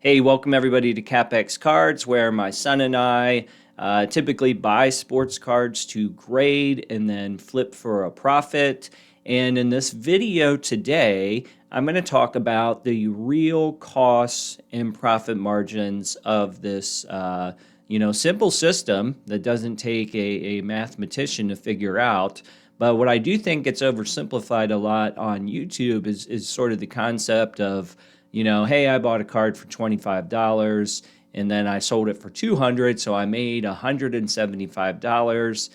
Hey, welcome everybody to CapEx Cards, where my son and I typically buy sports cards to grade and then flip for a profit. And in this video today, I'm going to talk about the real costs and profit margins of this simple system that doesn't take a mathematician to figure out. But what I do think gets oversimplified a lot on YouTube is sort of the concept of, hey, I bought a card for $25 and then I sold it for $200, so I made $175.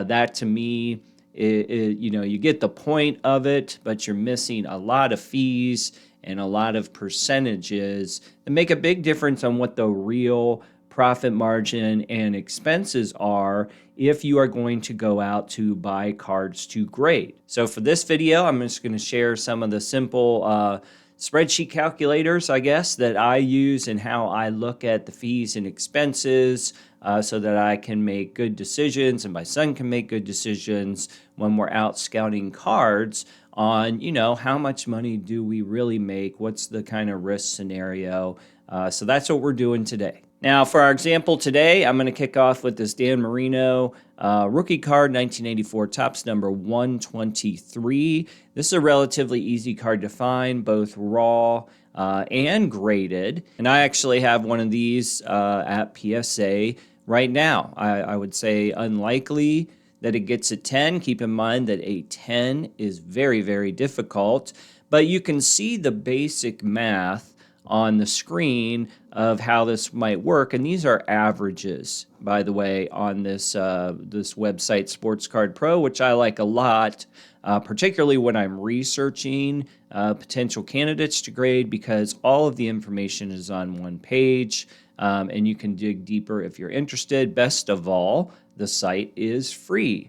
That to me, you get the point of it, but you're missing a lot of fees and a lot of percentages that make a big difference on what the real profit margin and expenses are if you are going to go out to buy cards to grade. So for this video, I'm just going to share some of the simple spreadsheet calculators, I guess, that I use and how I look at the fees and expenses so that I can make good decisions and my son can make good decisions when we're out scouting cards on, how much money do we really make? What's the kind of risk scenario? So that's what we're doing today. Now, for our example today, I'm going to kick off with this Dan Marino rookie card, 1984 Topps number 123. This is a relatively easy card to find, both raw and graded. And I actually have one of these at PSA right now. I would say unlikely that it gets a 10. Keep in mind that a 10 is very, very difficult. But you can see the basic math on the screen of how this might work, and these are averages, by the way, on this website Sports Card Pro, which I like a lot, particularly when I'm researching potential candidates to grade, because all of the information is on one page, and you can dig deeper if you're interested. Best of all, the site is free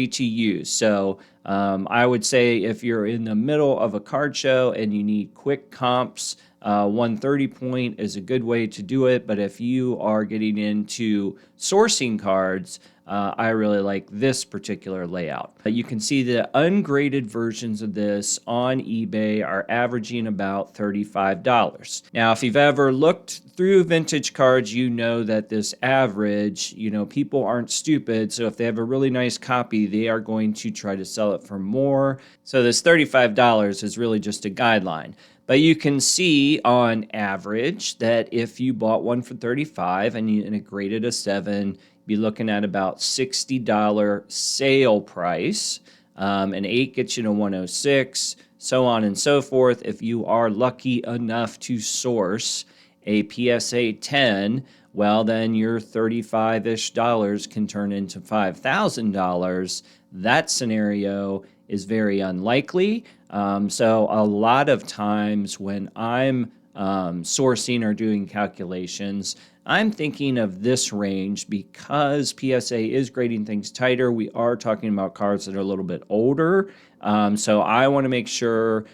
to use. So I would say if you're in the middle of a card show and you need quick comps, 130 point is a good way to do it. But if you are getting into sourcing cards, I really like this particular layout. You can see the ungraded versions of this on eBay are averaging about $35. Now, if you've ever looked through vintage cards, you know that this average, people aren't stupid. So if they have a really nice copy, they are going to try to sell it for more. So this $35 is really just a guideline. But you can see on average that if you bought one for $35 and it graded a 7, you'd be looking at about $60 sale price. An 8 gets you to 106, so on and so forth. If you are lucky enough to source a PSA 10, well, then your $35-ish can turn into $5,000. That scenario is very unlikely. So a lot of times when I'm sourcing or doing calculations, I'm thinking of this range because PSA is grading things tighter. We are talking about cards that are a little bit older. So I want to make sure,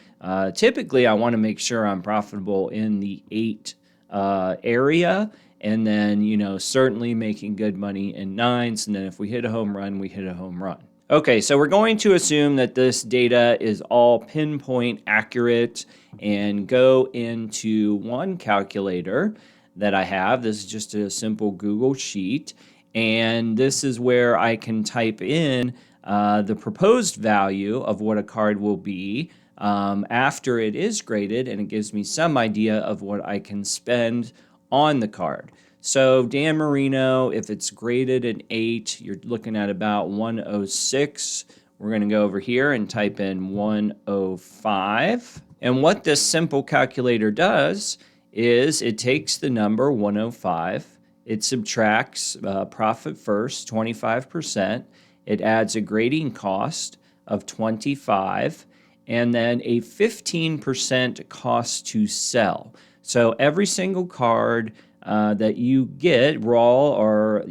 typically I want to make sure I'm profitable in the 8 area. And then, certainly making good money in 9s. And then if we hit a home run, we hit a home run. Okay, so we're going to assume that this data is all pinpoint accurate and go into one calculator that I have. This is just a simple Google sheet, and this is where I can type in the proposed value of what a card will be after it is graded, and it gives me some idea of what I can spend on the card. So Dan Marino, if it's graded an 8, you're looking at about 106. We're going to go over here and type in 105. And what this simple calculator does is it takes the number 105, it subtracts profit first, 25%, it adds a grading cost of 25, and then a 15% cost to sell. So every single card that you get, raw or,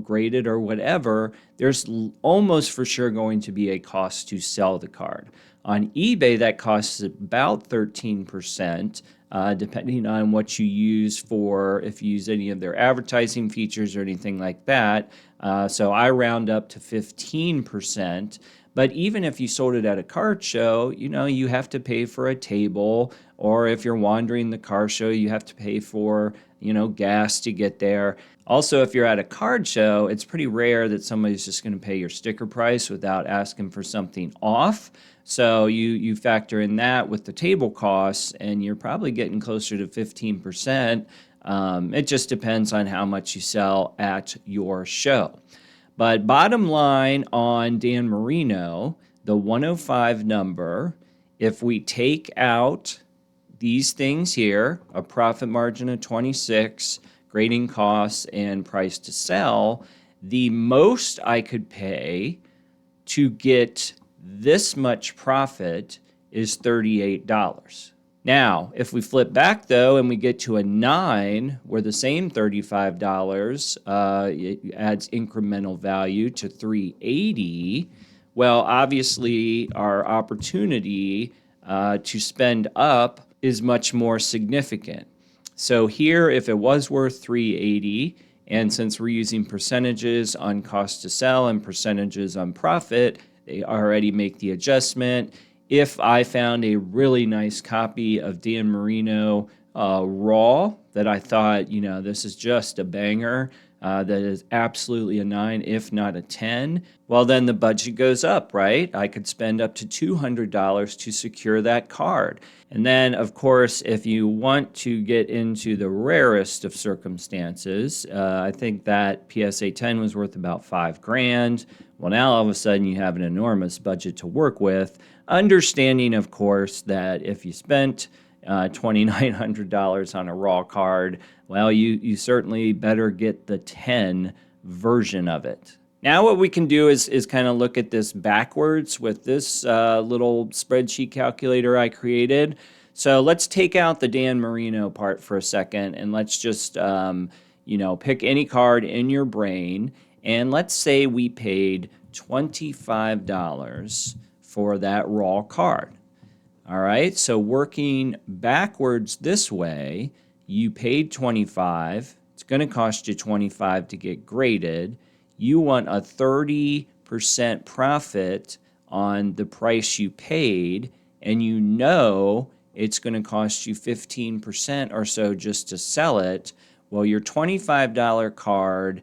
graded or whatever, there's almost for sure going to be a cost to sell the card. On eBay, that costs about 13%, depending on what you use for, if you use any of their advertising features or anything like that. So I round up to 15%. But even if you sold it at a card show, you have to pay for a table, or if you're wandering the car show, you have to pay for, gas to get there. Also, if you're at a card show, it's pretty rare that somebody's just going to pay your sticker price without asking for something off. So you factor in that with the table costs, and you're probably getting closer to 15%. It just depends on how much you sell at your show. But bottom line on Dan Marino, the 105 number, if we take out these things here, a profit margin of 26, grading costs, and price to sell, the most I could pay to get this much profit is $38. Now, if we flip back though and we get to a 9, where the same $35 it adds incremental value to $380, well, obviously our opportunity to spend up is much more significant. So here, if it was worth $380, and since we're using percentages on cost to sell and percentages on profit, they already make the adjustment. If I found a really nice copy of Dan Marino Raw that I thought, this is just a banger, that is absolutely a 9, if not a 10, well, then the budget goes up, right? I could spend up to $200 to secure that card. And then, of course, if you want to get into the rarest of circumstances, I think that PSA 10 was worth about $5,000. Well, now all of a sudden you have an enormous budget to work with, understanding, of course, that if you spent $2,900 on a raw card, well, you certainly better get the 10 version of it. Now what we can do is kind of look at this backwards with this little spreadsheet calculator I created. So let's take out the Dan Marino part for a second, and let's just pick any card in your brain, and let's say we paid $25 for that raw card. All right, so working backwards this way, you paid $25. It's going to cost you $25 to get graded. You want a 30% profit on the price you paid, and it's going to cost you 15% or so just to sell it. Well, your $25 card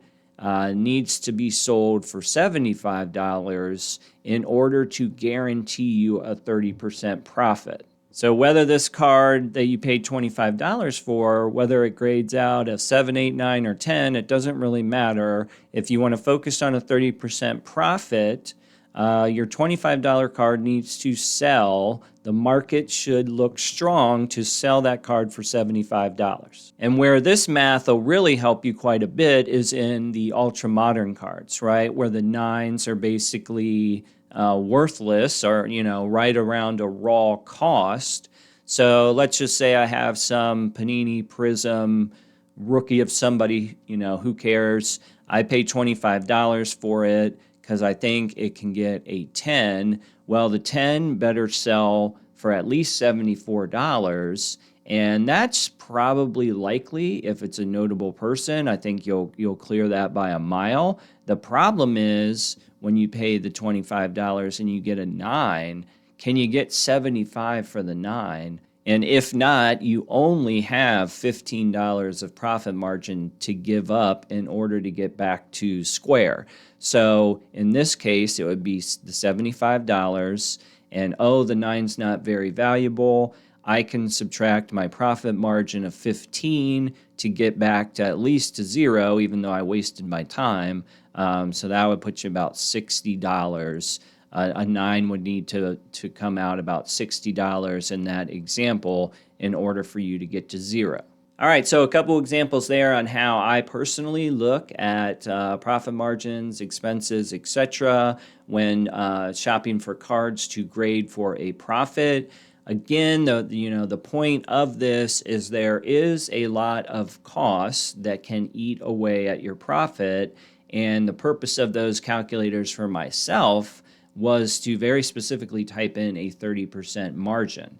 needs to be sold for $75 in order to guarantee you a 30% profit. So whether this card that you paid $25 for, whether it grades out a 7, 8, 9, or 10, it doesn't really matter. If you want to focus on a 30% profit, your $25 card needs to sell. The market should look strong to sell that card for $75. And where this math will really help you quite a bit is in the ultra modern cards, right? Where the 9s are basically worthless, or right around a raw cost. So let's just say I have some Panini Prism rookie of somebody, who cares? I pay $25 for it because I think it can get a 10. Well, the 10 better sell for at least $74, and that's probably likely if it's a notable person. I think you'll clear that by a mile. The problem is when you pay the $25 and you get a 9, can you get 75 for the 9? And if not, you only have $15 of profit margin to give up in order to get back to square. So in this case, it would be the $75, and the 9's not very valuable. I can subtract my profit margin of 15 to get back to at least to 0, even though I wasted my time. So that would put you about $60. A 9 would need to come out about $60 in that example in order for you to get to 0. All right, so a couple examples there on how I personally look at profit margins, expenses, etc. when shopping for cards to grade for a profit. Again, the point of this is there is a lot of costs that can eat away at your profit, and the purpose of those calculators for myself was to very specifically type in a 30% margin.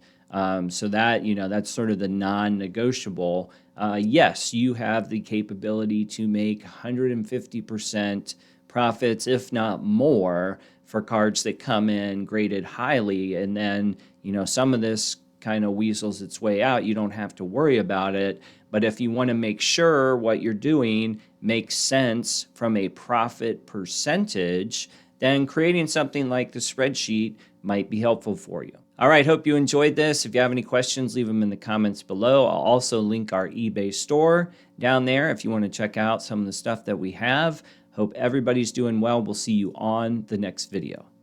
So that, that's sort of the non-negotiable. Yes, you have the capability to make 150% profits, if not more, for cards that come in graded highly. And then, some of this kind of weasels its way out. You don't have to worry about it. But if you want to make sure what you're doing makes sense from a profit percentage, then creating something like the spreadsheet might be helpful for you. All right, hope you enjoyed this. If you have any questions, leave them in the comments below. I'll also link our eBay store down there if you want to check out some of the stuff that we have. Hope everybody's doing well. We'll see you on the next video.